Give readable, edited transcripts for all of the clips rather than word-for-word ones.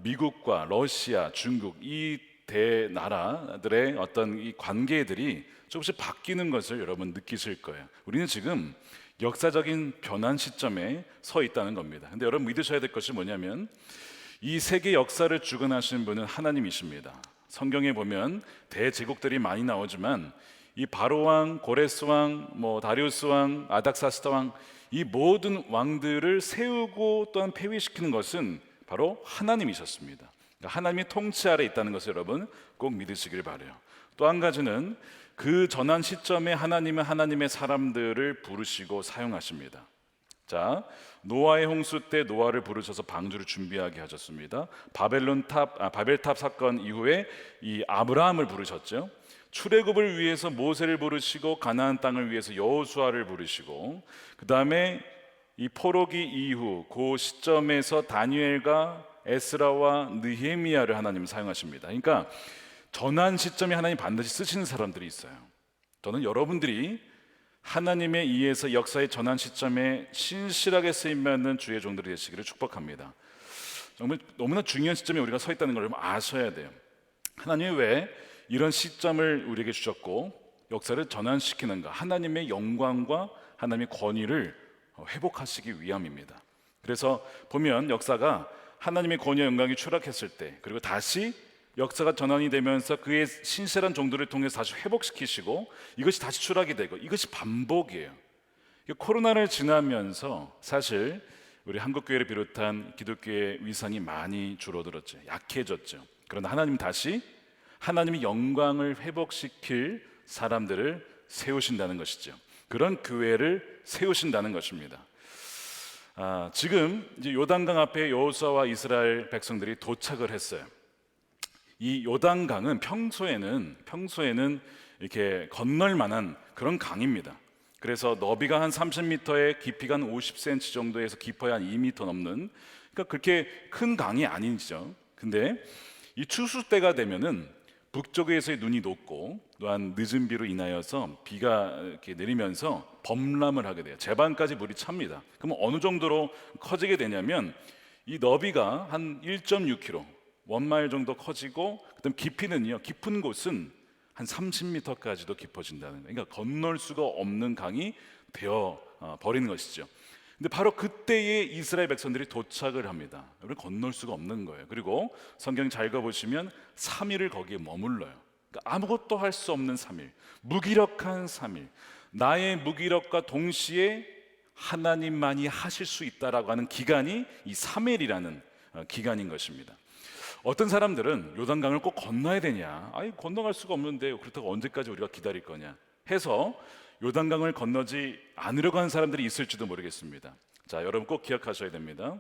미국과 러시아, 중국 이 대나라들의 어떤 이 관계들이 조금씩 바뀌는 것을 여러분 느끼실 거예요. 우리는 지금 역사적인 변환 시점에 서 있다는 겁니다. 근데 여러분 믿으셔야 될 것이 뭐냐면 이 세계 역사를 주관하시는 분은 하나님이십니다. 성경에 보면 대제국들이 많이 나오지만 이 바로 왕, 고레스 왕, 다리우스 왕, 아닥사스다 왕, 이 모든 왕들을 세우고 또한 폐위시키는 것은 바로 하나님이셨습니다. 그러니까 하나님이 통치 아래 있다는 것을 여러분 꼭 믿으시길 바라요. 또 한 가지는 그 전환 시점에 하나님은 하나님의 사람들을 부르시고 사용하십니다. 자, 노아의 홍수 때 노아를 부르셔서 방주를 준비하게 하셨습니다. 바벨탑 사건 이후에 이 아브라함을 부르셨죠. 출애굽을 위해서 모세를 부르시고 가나안 땅을 위해서 여호수아를 부르시고, 그 다음에 이 포로기 이후 그 시점에서 다니엘과 에스라와 느헤미야를 하나님 사용하십니다. 그러니까 전환 시점에 하나님 반드시 쓰시는 사람들이 있어요. 저는 여러분들이 하나님에 의해서 역사의 전환 시점에 신실하게 쓰임받는 주의 종들이 되시기를 축복합니다. 정말 너무나 중요한 시점에 우리가 서 있다는 걸 아셔야 돼요. 하나님이 왜 이런 시점을 우리에게 주셨고 역사를 전환시키는가? 하나님의 영광과 하나님의 권위를 회복하시기 위함입니다. 그래서 보면 역사가 하나님의 권위와 영광이 추락했을 때, 그리고 다시 역사가 전환이 되면서 그의 신실한 종들을 통해서 다시 회복시키시고 이것이 다시 추락이 되고, 이것이 반복이에요. 코로나를 지나면서 사실 우리 한국교회를 비롯한 기독교의 위상이 많이 줄어들었죠. 약해졌죠. 그러나 하나님은 다시 하나님의 영광을 회복시킬 사람들을 세우신다는 것이죠. 그런 교회를 세우신다는 것입니다. 지금 이제 요단강 앞에 여호수아와 이스라엘 백성들이 도착을 했어요. 이 요단강은 평소에는 이렇게 건널 만한 그런 강입니다. 그래서 너비가 한 30m에 깊이가 한 50cm 정도에서 깊어야 한 2m 넘는, 그러니까 그렇게 큰 강이 아니죠. 근데 이 추수 때가 되면은 북쪽에서의 눈이 녹고 또한 늦은 비로 인하여서 비가 이렇게 내리면서 범람을 하게 돼요. 제반까지 물이 찹니다. 그럼 어느 정도로 커지게 되냐면 이 너비가 한 1.6km, 원마일 정도 커지고, 그다음 깊이는요, 깊은 곳은 한 30m까지도 깊어진다는 거예요. 그러니까 건널 수가 없는 강이 되어 버리는 것이죠. 근데 바로 그때에 이스라엘 백성들이 도착을 합니다. 여러분, 건널 수가 없는 거예요. 그리고 성경 잘 읽어보시면 3일을 거기에 머물러요. 그러니까 아무것도 할 수 없는 3일, 무기력한 3일. 나의 무기력과 동시에 하나님만이 하실 수 있다라고 하는 기간이 이 3일이라는 기간인 것입니다. 어떤 사람들은 요단강을 꼭 건너야 되냐, 건너갈 수가 없는데 그렇다고 언제까지 우리가 기다릴 거냐 해서 요단강을 건너지 않으려고 하는 사람들이 있을지도 모르겠습니다. 자, 여러분 꼭 기억하셔야 됩니다.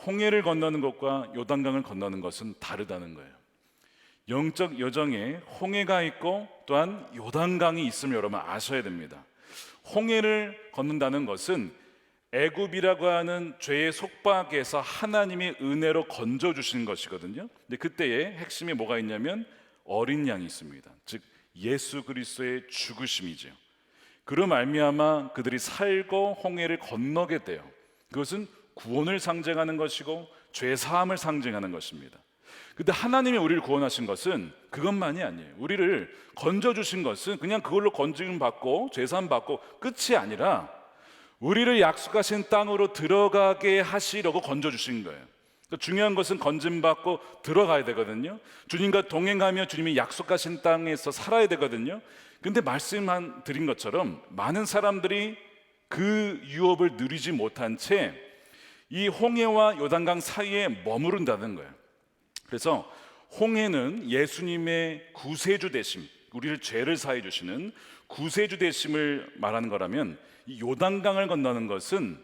홍해를 건너는 것과 요단강을 건너는 것은 다르다는 거예요. 영적 여정에 홍해가 있고 또한 요단강이 있음을 여러분 아셔야 됩니다. 홍해를 건넌다는 것은 애굽이라고 하는 죄의 속박에서 하나님의 은혜로 건져주신 것이거든요. 근데 그때의 핵심이 뭐가 있냐면 어린 양이 있습니다. 즉 예수 그리스도의 죽으심이죠. 그로 말미암아 그들이 살고 홍해를 건너게 돼요. 그것은 구원을 상징하는 것이고 죄 사함을 상징하는 것입니다. 근데 하나님이 우리를 구원하신 것은 그것만이 아니에요. 우리를 건져주신 것은 그냥 그걸로 건짐 받고 죄 사함 받고 끝이 아니라 우리를 약속하신 땅으로 들어가게 하시려고 건져주신 거예요. 그러니까 중요한 것은 건짐받고 들어가야 되거든요. 주님과 동행하며 주님이 약속하신 땅에서 살아야 되거든요. 근데 드린 것처럼 많은 사람들이 그 유업을 누리지 못한 채 이 홍해와 요단강 사이에 머무른다는 거예요. 그래서 홍해는 예수님의 구세주 되심, 우리를 죄를 사해 주시는 구세주 되심을 말하는 거라면, 이 요단강을 건너는 것은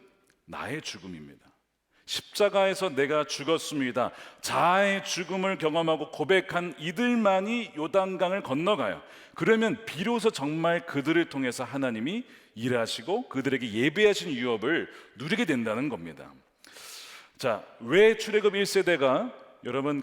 나의 죽음입니다. 십자가에서 내가 죽었습니다. 자아의 죽음을 경험하고 고백한 이들만이 요단강을 건너가요. 그러면 비로소 정말 그들을 통해서 하나님이 일하시고 그들에게 예배하신 유업을 누리게 된다는 겁니다. 자, 왜 출애굽 1세대가 여러분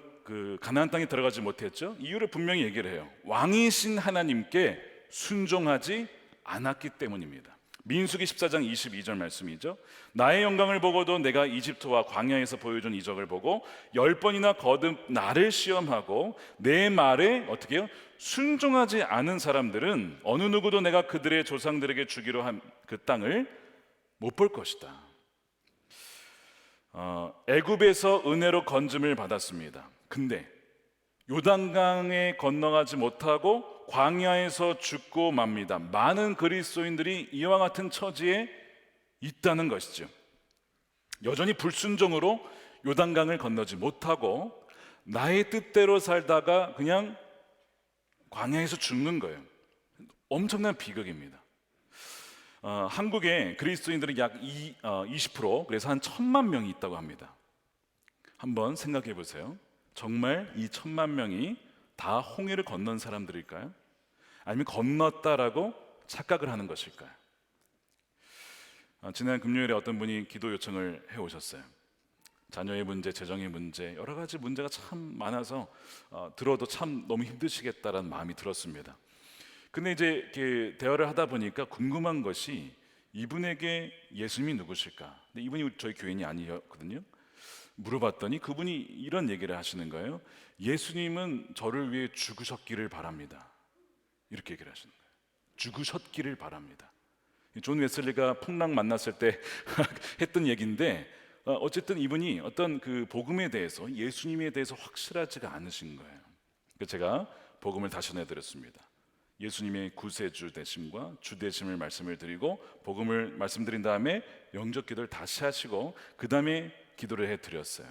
가나안 땅에 들어가지 못했죠? 이유를 분명히 얘기를 해요. 왕이신 하나님께 순종하지 않았기 때문입니다. 민수기 14장 22절 말씀이죠. 나의 영광을 보고도 내가 이집트와 광야에서 보여준 이적을 보고 10번이나 거듭 나를 시험하고 내 말에 어떻게 해요? 순종하지 않은 사람들은 어느 누구도 내가 그들의 조상들에게 주기로 한 그 땅을 못 볼 것이다. 애굽에서 은혜로 건짐을 받았습니다. 근데 요단강에 건너가지 못하고 광야에서 죽고 맙니다. 많은 그리스도인들이 이와 같은 처지에 있다는 것이죠. 여전히 불순종으로 요단강을 건너지 못하고 나의 뜻대로 살다가 그냥 광야에서 죽는 거예요. 엄청난 비극입니다. 한국에 그리스도인들은 약 20%, 그래서 한 1,000만 명이 있다고 합니다. 한번 생각해 보세요. 정말 이 1,000만 명이 다 홍해를 건넌 사람들일까요? 아니면 건넜다라고 착각을 하는 것일까요? 지난 금요일에 어떤 분이 기도 요청을 해오셨어요. 자녀의 문제, 재정의 문제, 여러 가지 문제가 참 많아서 들어도 참 너무 힘드시겠다라는 마음이 들었습니다. 근데 이제 이렇게 대화를 하다 보니까 궁금한 것이 이분에게 예수님이 누구실까? 근데 이분이 저희 교인이 아니었거든요. 물어봤더니 그분이 이런 얘기를 하시는 거예요. 예수님은 저를 위해 죽으셨기를 바랍니다. 이렇게 얘기를 하시는 거예요. 죽으셨기를 바랍니다. 존 웨슬리가 풍랑 만났을 때 했던 얘기인데, 어쨌든 이분이 어떤 그 복음에 대해서, 예수님에 대해서 확실하지가 않으신 거예요. 그래서 제가 복음을 다시 전해드렸습니다. 예수님의 구세주 되심과 주 되심을 말씀을 드리고 복음을 말씀드린 다음에 영접 기도를 다시 하시고 그 다음에 기도를 해드렸어요.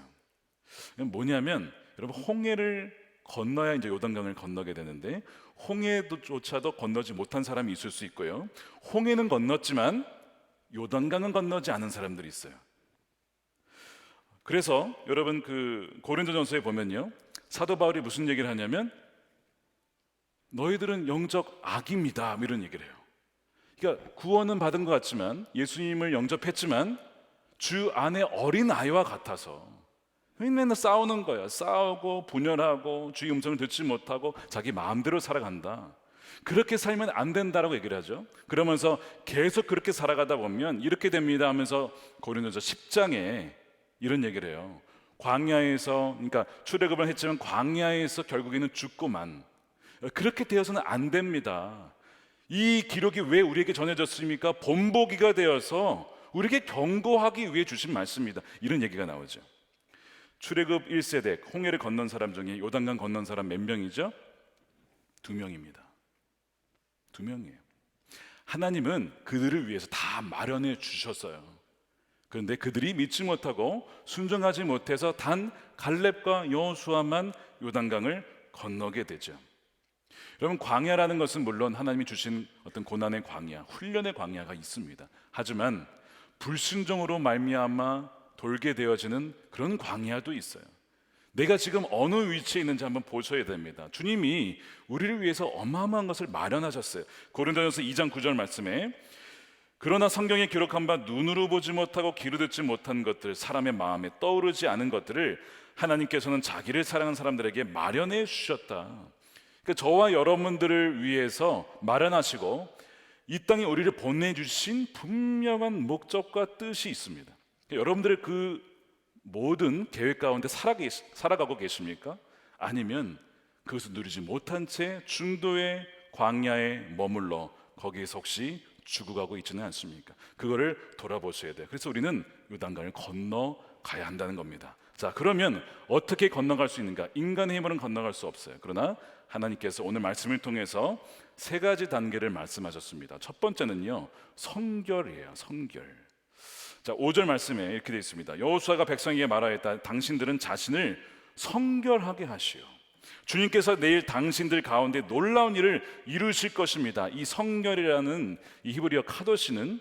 뭐냐면 여러분, 홍해를 건너야 이제 요단강을 건너게 되는데 홍해조차도 건너지 못한 사람이 있을 수 있고요, 홍해는 건넜지만 요단강은 건너지 않은 사람들이 있어요. 그래서 여러분 그 고린도전서에 보면요, 사도 바울이 무슨 얘기를 하냐면 너희들은 영적 악입니다, 이런 얘기를 해요. 그러니까 구원은 받은 것 같지만, 예수님을 영접했지만 주 안에 어린 아이와 같아서 맨날 싸우는 거야. 싸우고 분열하고 주의 음성을 듣지 못하고 자기 마음대로 살아간다. 그렇게 살면 안 된다라고 얘기를 하죠. 그러면서 계속 그렇게 살아가다 보면 이렇게 됩니다 하면서 고린도서 10장에 이런 얘기를 해요. 광야에서, 그러니까 출애굽을 했지만 광야에서 결국에는 죽고만, 그렇게 되어서는 안 됩니다. 이 기록이 왜 우리에게 전해졌습니까? 본보기가 되어서 우리에게 경고하기 위해 주신 말씀입니다. 이런 얘기가 나오죠. 출애굽 1세대 홍해를 건넌 사람 중에 요단강 건넌 사람 몇 명이죠? 2명입니다. 2명이에요. 하나님은 그들을 위해서 다 마련해 주셨어요. 그런데 그들이 믿지 못하고 순종하지 못해서 단 갈렙과 여호수아만 요단강을 건너게 되죠. 여러분, 광야라는 것은 물론 하나님이 주신 어떤 고난의 광야, 훈련의 광야가 있습니다. 하지만 불순종으로 말미암아 돌게 되어지는 그런 광야도 있어요. 내가 지금 어느 위치에 있는지 한번 보셔야 됩니다. 주님이 우리를 위해서 어마어마한 것을 마련하셨어요. 고린도전서 2장 9절 말씀에 그러나 성경에 기록한 바 눈으로 보지 못하고 귀로 듣지 못한 것들, 사람의 마음에 떠오르지 않은 것들을 하나님께서는 자기를 사랑하는 사람들에게 마련해 주셨다. 그러니까 저와 여러분들을 위해서 마련하시고 이 땅에 우리를 보내주신 분명한 목적과 뜻이 있습니다. 여러분들의 그 모든 계획 가운데 살아가고 계십니까? 아니면 그것을 누리지 못한 채 중도의 광야에 머물러 거기에서 혹시 죽어가고 있지는 않습니까? 그거를 돌아보셔야 돼요. 그래서 우리는 요단강을 건너가야 한다는 겁니다. 자, 그러면 어떻게 건너갈 수 있는가? 인간의 힘으로는 건너갈 수 없어요. 그러나 하나님께서 오늘 말씀을 통해서 3가지 단계를 말씀하셨습니다. 첫 번째는요, 성결이에요. 성결. 자, 5절 말씀에 이렇게 되어 있습니다. 여호수아가 백성에게 말하였다. 당신들은 자신을 성결하게 하시오. 주님께서 내일 당신들 가운데 놀라운 일을 이루실 것입니다. 이 성결이라는 이 히브리어 카도시는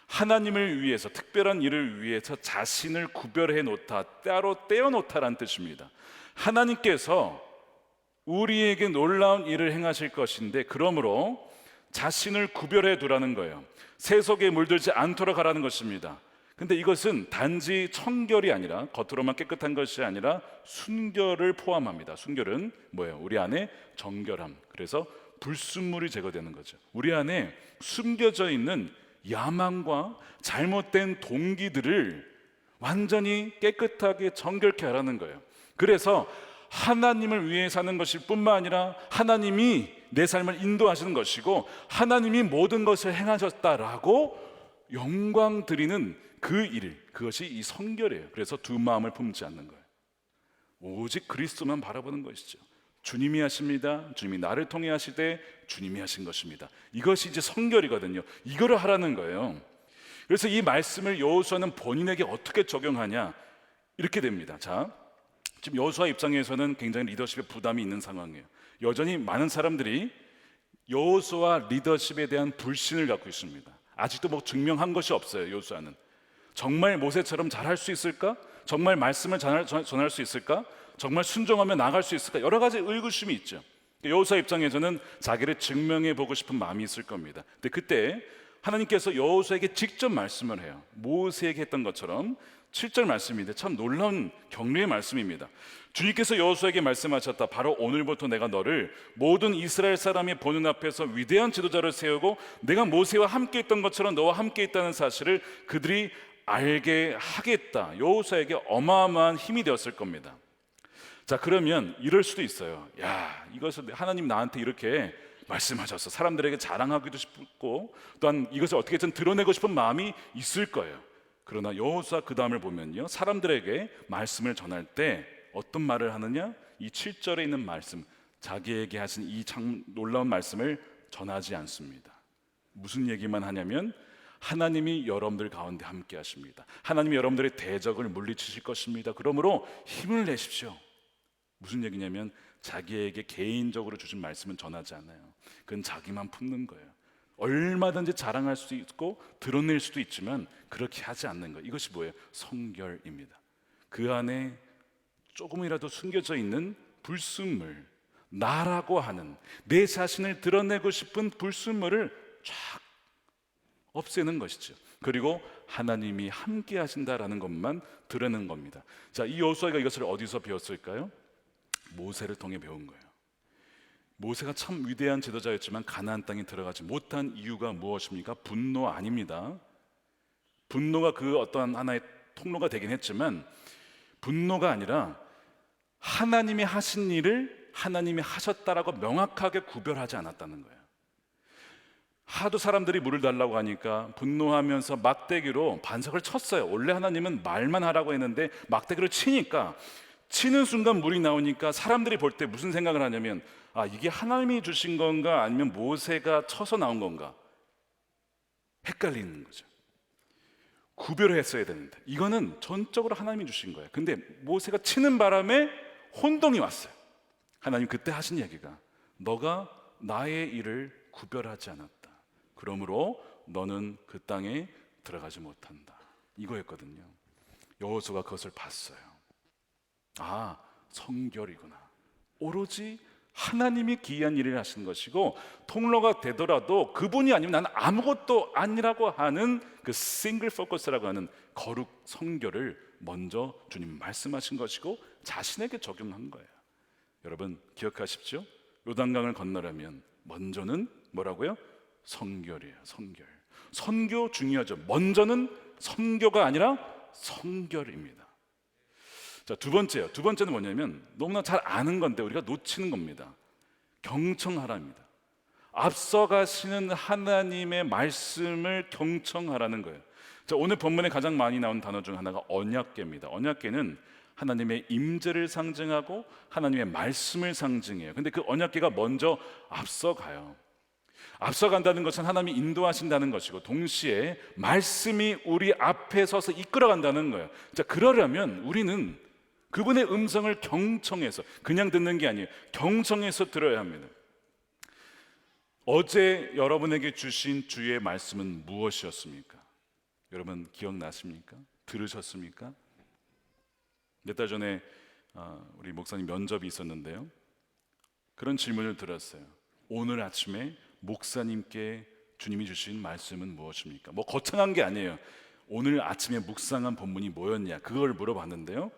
하나님을 위해서, 특별한 일을 위해서 자신을 구별해 놓다, 따로 떼어 놓다라는 뜻입니다. 하나님께서 우리에게 놀라운 일을 행하실 것인데, 그러므로 자신을 구별해 두라는 거예요. 세속에 물들지 않도록 하라는 것입니다. 근데 이것은 단지 청결이 아니라, 겉으로만 깨끗한 것이 아니라 순결을 포함합니다. 순결은 뭐예요? 우리 안에 정결함, 그래서 불순물이 제거되는 거죠. 우리 안에 숨겨져 있는 야망과 잘못된 동기들을 완전히 깨끗하게 정결케 하라는 거예요. 그래서 하나님을 위해 사는 것일 뿐만 아니라 하나님이 내 삶을 인도하시는 것이고 하나님이 모든 것을 행하셨다라고 영광 드리는 그 일, 그것이 이 성결이에요. 그래서 두 마음을 품지 않는 거예요. 오직 그리스도만 바라보는 것이죠. 주님이 하십니다. 주님이 나를 통해 하시되 주님이 하신 것입니다. 이것이 이제 성결이거든요. 이거를 하라는 거예요. 그래서 이 말씀을 여호수아는 본인에게 어떻게 적용하냐 이렇게 됩니다. 자, 지금 여호수아 입장에서는 굉장히 리더십에 부담이 있는 상황이에요. 여전히 많은 사람들이 여호수아 리더십에 대한 불신을 갖고 있습니다. 아직도 뭐 증명한 것이 없어요. 여호수아는 정말 모세처럼 잘할 수 있을까? 정말 말씀을 전할 수 있을까? 정말 순종하며 나아갈 수 있을까? 여러 가지 의구심이 있죠. 여호수아 입장에서는 자기를 증명해 보고 싶은 마음이 있을 겁니다. 근데 그때 하나님께서 여호수아에게 직접 말씀을 해요. 모세에게 했던 것처럼 7절 말씀인데 참 놀라운 격려의 말씀입니다. 주님께서 여호수아에게 말씀하셨다. 바로 오늘부터 내가 너를 모든 이스라엘 사람이 보는 앞에서 위대한 지도자를 세우고 내가 모세와 함께 있던 것처럼 너와 함께 있다는 사실을 그들이 알게 하겠다. 여호수아에게 어마어마한 힘이 되었을 겁니다. 자, 그러면 이럴 수도 있어요. 야, 이것을 하나님 나한테 이렇게 말씀하셨어. 사람들에게 자랑하기도 싶고 또한 이것을 어떻게든 드러내고 싶은 마음이 있을 거예요. 그러나 여호수아 그 다음을 보면요, 사람들에게 말씀을 전할 때 어떤 말을 하느냐? 이 7절에 있는 말씀, 자기에게 하신 이 참 놀라운 말씀을 전하지 않습니다. 무슨 얘기만 하냐면 하나님이 여러분들 가운데 함께 하십니다. 하나님이 여러분들의 대적을 물리치실 것입니다. 그러므로 힘을 내십시오. 무슨 얘기냐면 자기에게 개인적으로 주신 말씀은 전하지 않아요. 그건 자기만 품는 거예요. 얼마든지 자랑할 수도 있고 드러낼 수도 있지만 그렇게 하지 않는 거예요. 이것이 뭐예요? 성결입니다. 그 안에 조금이라도 숨겨져 있는 불순물, 나라고 하는 내 자신을 드러내고 싶은 불순물을 쫙 없애는 것이죠. 그리고 하나님이 함께 하신다라는 것만 드러내는 겁니다. 자, 이 여호수아가 이것을 어디서 배웠을까요? 모세를 통해 배운 거예요. 모세가 참 위대한 지도자였지만 가나안 땅에 들어가지 못한 이유가 무엇입니까? 분노 아닙니다. 분노가 그 어떠한 하나의 통로가 되긴 했지만 분노가 아니라 하나님이 하신 일을 하나님이 하셨다라고 명확하게 구별하지 않았다는 거예요. 하도 사람들이 물을 달라고 하니까 분노하면서 막대기로 반석을 쳤어요. 원래 하나님은 말만 하라고 했는데 막대기를 치니까 치는 순간 물이 나오니까 사람들이 볼 때 무슨 생각을 하냐면 아, 이게 하나님이 주신 건가 아니면 모세가 쳐서 나온 건가 헷갈리는 거죠. 구별을 했어야 되는데 이거는 전적으로 하나님이 주신 거예요. 근데 모세가 치는 바람에 혼동이 왔어요. 하나님 그때 하신 얘기가 너가 나의 일을 구별하지 않았다. 그러므로 너는 그 땅에 들어가지 못한다. 이거였거든요. 여호수아가 그것을 봤어요. 아, 성결이구나. 오로지 하나님이 기이한 일을 하신 것이고 통로가 되더라도 그분이 아니면 나는 아무것도 아니라고 하는 그 싱글 포커스라고 하는 거룩 성결을 먼저 주님 말씀하신 것이고 자신에게 적용한 거예요. 여러분 기억하십시오. 요단강을 건너려면 먼저는 뭐라고요? 성결이에요. 성결. 선교 중요하죠. 먼저는 선교가 아니라 성결입니다. 자, 두 번째는 뭐냐면 너무나 잘 아는 건데 우리가 놓치는 겁니다. 경청하라입니다. 앞서가시는 하나님의 말씀을 경청하라는 거예요. 자, 오늘 본문에 가장 많이 나온 단어 중 하나가 언약궤입니다. 언약궤는 하나님의 임재를 상징하고 하나님의 말씀을 상징해요. 근데 그 언약궤가 먼저 앞서가요. 앞서간다는 것은 하나님이 인도하신다는 것이고 동시에 말씀이 우리 앞에 서서 이끌어간다는 거예요. 자, 그러려면 우리는 그분의 음성을 경청해서 그냥 듣는 게 아니에요. 경청해서 들어야 합니다. 어제 여러분에게 주신 주의 말씀은 무엇이었습니까? 여러분 기억나십니까? 들으셨습니까? 몇 달 전에 우리 목사님 면접이 있었는데요. 그런 질문을 들었어요. 오늘 아침에 목사님께 주님이 주신 말씀은 무엇입니까? 뭐 거창한 게 아니에요. 오늘 아침에 묵상한 본문이 뭐였냐 그걸 물어봤는데요.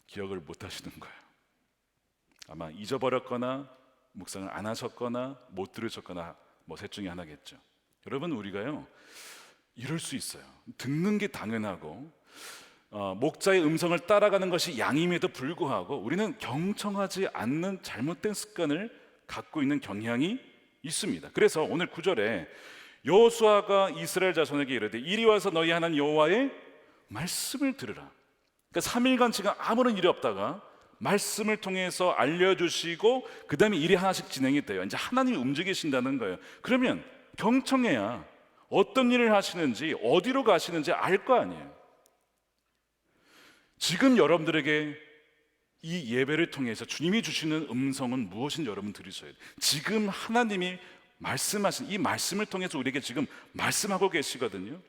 기억을 못 하시는 거예요. 아마 잊어버렸거나 묵상을 안 하셨거나 못 들으셨거나 뭐 셋 중에 하나겠죠. 여러분 우리가요 이럴 수 있어요. 듣는 게 당연하고 목자의 음성을 따라가는 것이 양임에도 불구하고 우리는 경청하지 않는 잘못된 습관을 갖고 있는 경향이 있습니다. 그래서 오늘 9절에 여호수아가 이스라엘 자손에게 이르되 이리 와서 너희 하나님 여호와의 말씀을 들으라. 그러니까 3일간 지금 아무런 일이 없다가 말씀을 통해서 알려주시고 그 다음에 일이 하나씩 진행이 돼요. 이제 하나님이 움직이신다는 거예요. 그러면 경청해야 어떤 일을 하시는지 어디로 가시는지 알 거 아니에요. 지금 여러분들에게 이 예배를 통해서 주님이 주시는 음성은 무엇인지 여러분 들으셔야 돼요. 지금 하나님이 말씀하신 이 말씀을 통해서 우리에게 지금 말씀하고 계시거든요.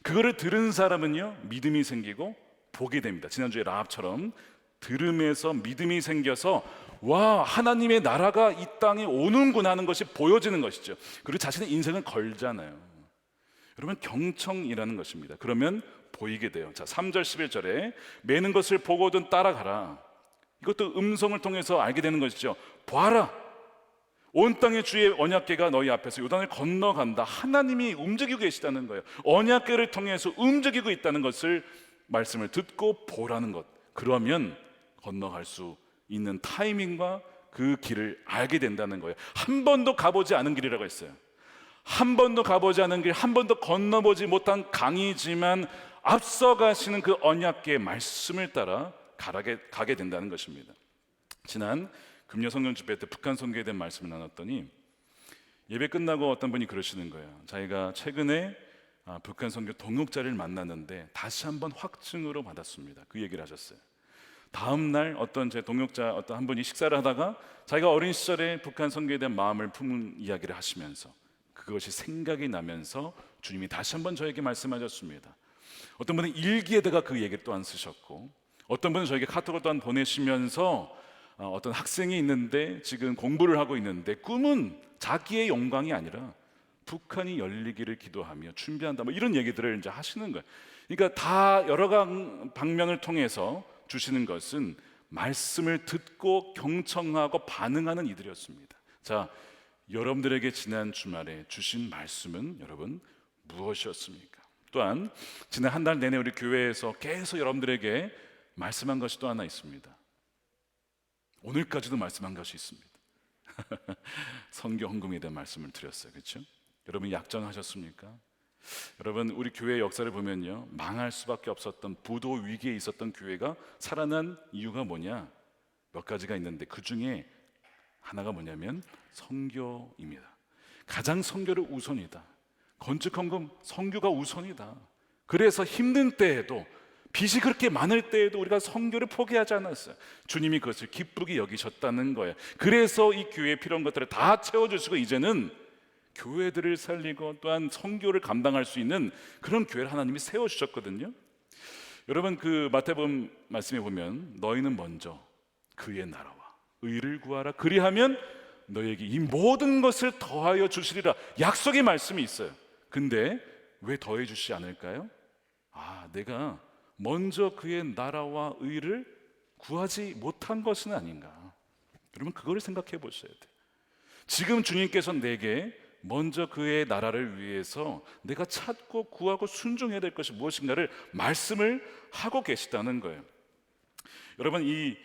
그거를 들은 사람은요 믿음이 생기고 보게 됩니다. 지난주에 라합처럼 들음에서 믿음이 생겨서 와, 하나님의 나라가 이 땅에 오는구나 하는 것이 보여지는 것이죠. 그리고 자신의 인생을 걸잖아요. 여러분, 경청이라는 것입니다. 그러면 보이게 돼요. 자, 3절 11절에 매는 것을 보고든 따라가라. 이것도 음성을 통해서 알게 되는 것이죠. 보아라, 온 땅의 주의 언약궤가 너희 앞에서 요단을 건너간다. 하나님이 움직이고 계시다는 거예요. 언약궤를 통해서 움직이고 있다는 것을 말씀을 듣고 보라는 것. 그러면 건너갈 수 있는 타이밍과 그 길을 알게 된다는 거예요. 한 번도 가보지 않은 길이라고 했어요. 한 번도 가보지 않은 길, 한 번도 건너보지 못한 강이지만 앞서 가시는 그 언약궤의 말씀을 따라 가게 된다는 것입니다. 지난 금요 성령 집회 때 북한 선교에 대한 말씀을 나눴더니 예배 끝나고 어떤 분이 그러시는 거예요. 자기가 최근에 북한 선교 동역자를 만났는데 다시 한번 확증으로 받았습니다. 그 얘기를 하셨어요. 다음 날 어떤 제 동역자 어떤 한 분이 식사를 하다가 자기가 어린 시절에 북한 선교에 대한 마음을 품은 이야기를 하시면서 그것이 생각이 나면서 주님이 다시 한번 저에게 말씀하셨습니다. 어떤 분은 일기에다가 그 얘기를 또한 쓰셨고, 어떤 분은 저에게 카톡을 또한 보내시면서 어떤 학생이 있는데 지금 공부를 하고 있는데 꿈은 자기의 영광이 아니라 북한이 열리기를 기도하며 준비한다, 뭐 이런 얘기들을 이제 하시는 거예요. 그러니까 다 여러 방면을 통해서 주시는 것은 말씀을 듣고 경청하고 반응하는 이들이었습니다. 자, 여러분들에게 지난 주말에 주신 말씀은 여러분 무엇이었습니까? 또한 지난 한 달 내내 우리 교회에서 계속 여러분들에게 말씀한 것이 또 하나 있습니다. 오늘까지도 말씀한 것이 있습니다. 선교 헌금에 대한 말씀을 드렸어요. 그렇죠? 여러분 약정하셨습니까? 여러분, 우리 교회의 역사를 보면요, 망할 수밖에 없었던 부도 위기에 있었던 교회가 살아난 이유가 뭐냐? 몇 가지가 있는데 그 중에 하나가 뭐냐면 선교입니다. 가장 선교를 우선이다. 건축헌금 선교가 우선이다. 그래서 힘든 때에도, 빚이 그렇게 많을 때에도 우리가 선교를 포기하지 않았어요. 주님이 그것을 기쁘게 여기셨다는 거예요. 그래서 이 교회에 필요한 것들을 다 채워주시고 이제는 교회들을 살리고 또한 선교를 감당할 수 있는 그런 교회를 하나님이 세워주셨거든요. 여러분, 그 마태복음 말씀에 보면 너희는 먼저 그의 나라와 의를 구하라, 그리하면 너희에게 이 모든 것을 더하여 주시리라. 약속의 말씀이 있어요. 근데 왜 더해 주시지 않을까요? 내가 먼저 그의 나라와 의를 구하지 못한 것은 아닌가. 여러분, 그걸 생각해 보셔야 돼요. 지금 주님께서 내게 먼저 그의 나라를 위해서 내가 찾고 구하고 순종해야 될 것이 무엇인가를 말씀을 하고 계시다는 거예요. 여러분, 이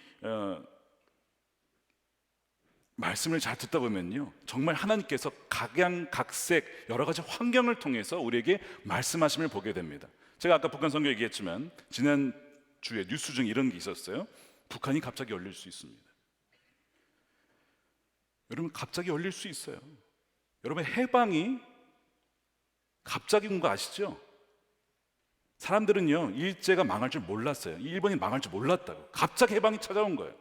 말씀을 잘 듣다 보면요, 정말 하나님께서 각양각색 여러 가지 환경을 통해서 우리에게 말씀하심을 보게 됩니다. 제가 아까 북한 선교 얘기했지만 지난주에 뉴스 중에 이런 게 있었어요. 북한이 갑자기 열릴 수 있습니다. 여러분, 갑자기 열릴 수 있어요. 여러분, 해방이 갑자기 온 거 아시죠? 사람들은요, 일제가 망할 줄 몰랐어요. 일본이 망할 줄 몰랐다고. 갑자기 해방이 찾아온 거예요.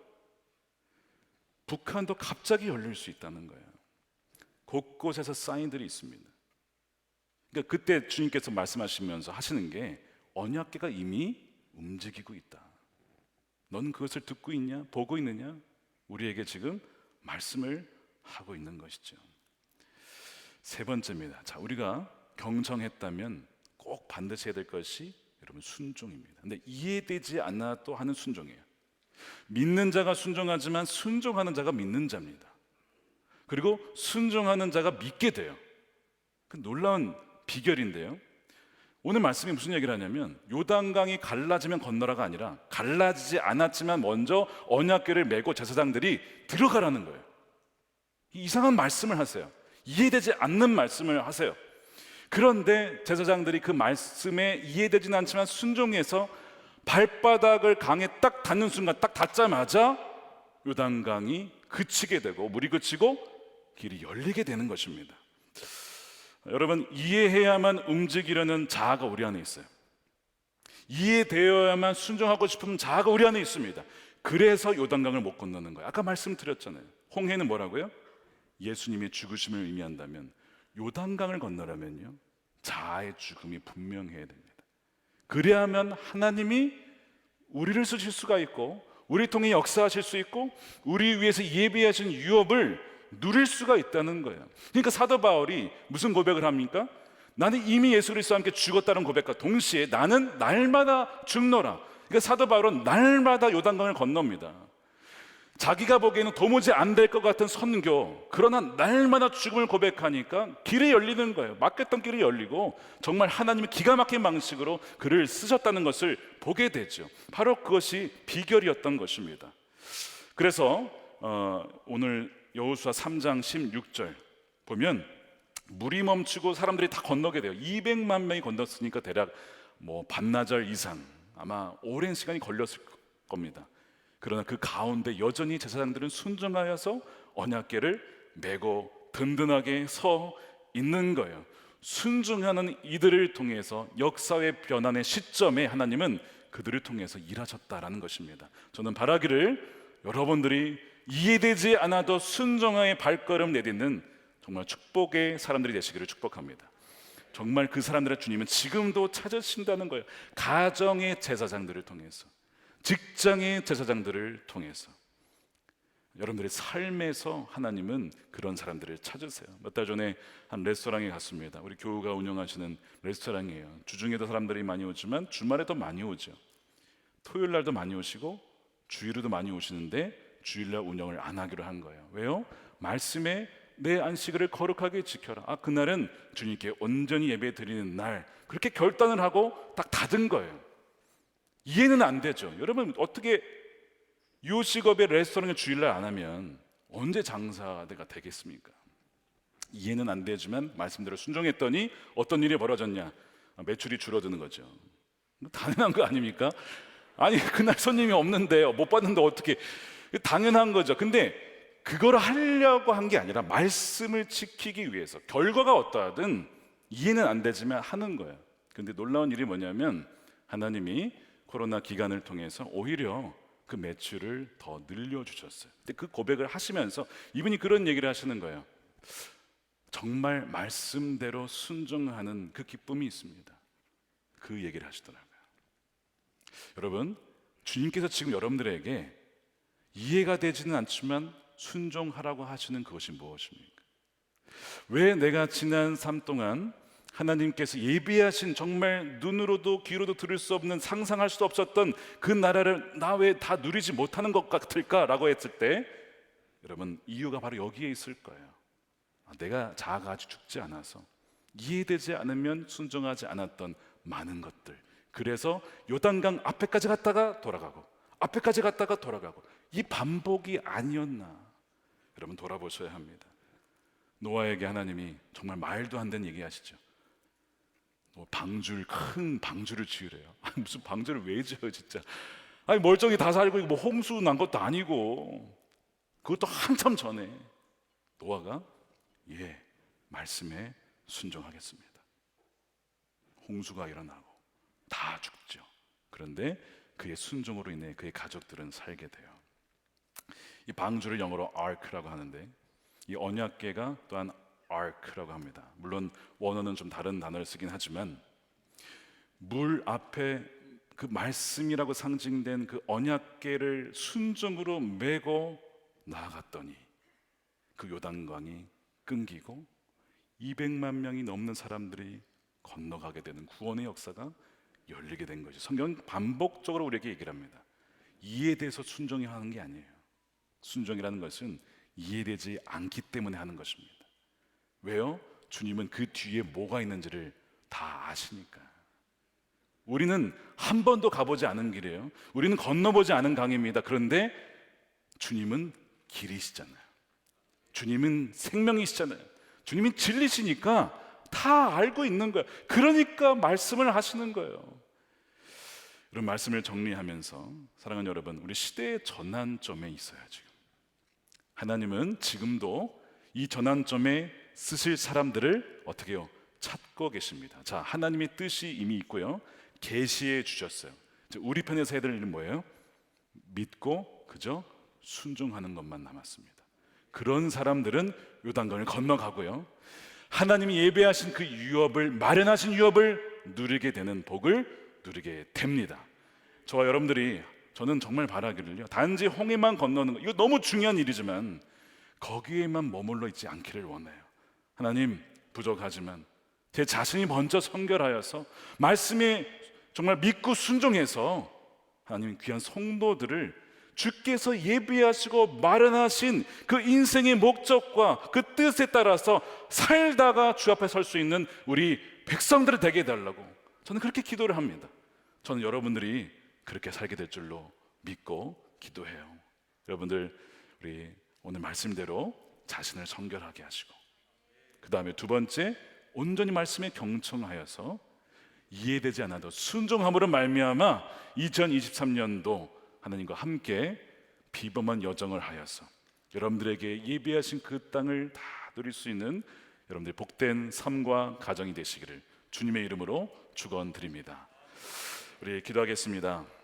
북한도 갑자기 열릴 수 있다는 거예요. 곳곳에서 사인들이 있습니다. 그러니까 그때 주님께서 말씀하시면서 하시는 게 언약궤가 이미 움직이고 있다. 너는 그것을 듣고 있냐? 보고 있느냐? 우리에게 지금 말씀을 하고 있는 것이죠. 세 번째입니다. 자, 우리가 경청했다면 꼭 반드시 해야 될 것이 여러분 순종입니다. 근데 이해되지 않아도 하는 순종이에요. 믿는 자가 순종하지만 순종하는 자가 믿는 자입니다. 그리고 순종하는 자가 믿게 돼요. 그 놀라운 비결인데요, 오늘 말씀이 무슨 얘기를 하냐면 요단강이 갈라지면 건너라가 아니라 갈라지지 않았지만 먼저 언약궤를 메고 제사장들이 들어가라는 거예요. 이상한 말씀을 하세요. 이해되지 않는 말씀을 하세요. 그런데 제사장들이 그 말씀에 이해되지는 않지만 순종해서 발바닥을 강에 딱 닿는 순간, 딱 닿자마자 요단강이 그치게 되고 물이 그치고 길이 열리게 되는 것입니다. 여러분, 이해해야만 움직이려는 자아가 우리 안에 있어요. 이해되어야만 순종하고 싶은 자아가 우리 안에 있습니다. 그래서 요단강을 못 건너는 거예요. 아까 말씀드렸잖아요. 홍해는 뭐라고요? 예수님의 죽으심을 의미한다면 요단강을 건너라면요, 자아의 죽음이 분명해야 됩니다. 그래야만 하나님이 우리를 쓰실 수가 있고 우리 통해 역사하실 수 있고 우리 위해서 예비하신 유업을 누릴 수가 있다는 거예요. 그러니까 사도 바울이 무슨 고백을 합니까? 나는 이미 예수 그리스도와 함께 죽었다는 고백과 동시에 나는 날마다 죽노라. 그러니까 사도 바울은 날마다 요단강을 건넙니다. 자기가 보기에는 도무지 안 될 것 같은 선교, 그러나 날마다 죽음을 고백하니까 길이 열리는 거예요. 막혔던 길이 열리고 정말 하나님이 기가 막힌 방식으로 그를 쓰셨다는 것을 보게 되죠. 바로 그것이 비결이었던 것입니다. 그래서 오늘 여호수아 3장 16절 보면 물이 멈추고 사람들이 다 건너게 돼요. 200만 명이 건넜으니까 대략 반나절 이상, 아마 오랜 시간이 걸렸을 겁니다. 그러나 그 가운데 여전히 제사장들은 순종하여서 언약궤를 메고 든든하게 서 있는 거예요. 순종하는 이들을 통해서 역사의 변환의 시점에 하나님은 그들을 통해서 일하셨다라는 것입니다. 저는 바라기를 여러분들이 이해되지 않아도 순종의 발걸음 내딛는 정말 축복의 사람들이 되시기를 축복합니다. 정말 그 사람들의 주님은 지금도 찾으신다는 거예요. 가정의 제사장들을 통해서, 직장의 제사장들을 통해서, 여러분들의 삶에서 하나님은 그런 사람들을 찾으세요. 몇 달 전에 한 레스토랑에 갔습니다. 우리 교우가 운영하시는 레스토랑이에요. 주중에도 사람들이 많이 오지만 주말에도 많이 오죠. 토요일 날도 많이 오시고 주일에도 많이 오시는데 주일날 운영을 안 하기로 한 거예요. 왜요? 말씀에 내 안식일을 거룩하게 지켜라. 그날은 주님께 온전히 예배 드리는 날, 그렇게 결단을 하고 딱 닫은 거예요. 이해는 안 되죠. 여러분, 어떻게 요식업의 레스토랑에 주일날 안 하면 언제 장사가 되겠습니까? 이해는 안 되지만 말씀대로 순종했더니 어떤 일이 벌어졌냐? 매출이 줄어드는 거죠. 당연한 거 아닙니까? 아니, 그날 손님이 없는데 못 받는데 어떻게, 당연한 거죠. 근데 그걸 하려고 한 게 아니라 말씀을 지키기 위해서, 결과가 어떠하든 이해는 안 되지만 하는 거예요. 근데 놀라운 일이 뭐냐면 하나님이 코로나 기간을 통해서 오히려 그 매출을 더 늘려주셨어요. 근데 그 고백을 하시면서 이분이 그런 얘기를 하시는 거예요. 정말 말씀대로 순종하는 그 기쁨이 있습니다. 그 얘기를 하시더라고요. 여러분, 주님께서 지금 여러분들에게 이해가 되지는 않지만 순종하라고 하시는 그것이 무엇입니까? 왜 내가 지난 삶 동안 하나님께서 예비하신, 정말 눈으로도 귀로도 들을 수 없는, 상상할 수도 없었던 그 나라를 나 왜 다 누리지 못하는 것 같을까라고 했을 때, 여러분, 이유가 바로 여기에 있을 거예요. 내가 자아가 아직 죽지 않아서 이해되지 않으면 순종하지 않았던 많은 것들, 그래서 요단강 앞에까지 갔다가 돌아가고 앞에까지 갔다가 돌아가고, 이 반복이 아니었나? 여러분, 돌아보셔야 합니다. 노아에게 하나님이 정말 말도 안 되는 얘기 하시죠. 큰 방주를 지으래요. 무슨 방주를 왜 지어요 진짜. 멀쩡히 다 살고 홍수 난 것도 아니고, 그것도 한참 전에 노아가 말씀에 순종하겠습니다. 홍수가 일어나고 다 죽죠. 그런데 그의 순종으로 인해 그의 가족들은 살게 돼요. 이 방주를 영어로 ark라고 하는데, 이 언약궤가 또한 ark라고 합니다. 물론 원어는 좀 다른 단어를 쓰긴 하지만, 물 앞에 그 말씀이라고 상징된 그 언약궤를 순종으로 메고 나아갔더니 그 요단강이 끊기고 200만 명이 넘는 사람들이 건너가게 되는 구원의 역사가 열리게 된 거죠. 성경은 반복적으로 우리에게 얘기를 합니다. 이해돼서 순종이 하는 게 아니에요. 순종이라는 것은 이해되지 않기 때문에 하는 것입니다. 왜요? 주님은 그 뒤에 뭐가 있는지를 다 아시니까. 우리는 한 번도 가보지 않은 길이에요. 우리는 건너보지 않은 강입니다. 그런데 주님은 길이시잖아요. 주님은 생명이시잖아요. 주님은 진리시니까 다 알고 있는 거예요. 그러니까 말씀을 하시는 거예요. 이런 말씀을 정리하면서 사랑하는 여러분, 우리 시대의 전환점에 있어요. 지금 하나님은 지금도 이 전환점에 쓰실 사람들을 어떻게 해요? 찾고 계십니다. 자, 하나님의 뜻이 이미 있고요, 계시해 주셨어요. 우리 편에서 해야 될 일은 뭐예요? 믿고 그저 순종하는 것만 남았습니다. 그런 사람들은 요단강을 건너가고요, 하나님이 예배하신 그 유업을, 마련하신 유업을 누리게 되는 복을 누리게 됩니다. 저와 여러분들이, 저는 정말 바라기를요, 단지 홍해만 건너는 거, 이거 너무 중요한 일이지만 거기에만 머물러 있지 않기를 원해요. 하나님, 부족하지만 제 자신이 먼저 선결하여서 말씀에 정말 믿고 순종해서 하나님 귀한 성도들을 주께서 예비하시고 마련하신 그 인생의 목적과 그 뜻에 따라서 살다가 주 앞에 설 수 있는 우리 백성들이 되게 해달라고 저는 그렇게 기도를 합니다. 저는 여러분들이 그렇게 살게 될 줄로 믿고 기도해요. 여러분들, 우리 오늘 말씀대로 자신을 성결하게 하시고, 그 다음에 두 번째, 온전히 말씀에 경청하여서 이해되지 않아도 순종함으로 말미암아 2023년도 하나님과 함께 비범한 여정을 하여서 여러분들에게 예비하신 그 땅을 다 누릴 수 있는 여러분들의 복된 삶과 가정이 되시기를 주님의 이름으로 축원드립니다. 우리 기도하겠습니다.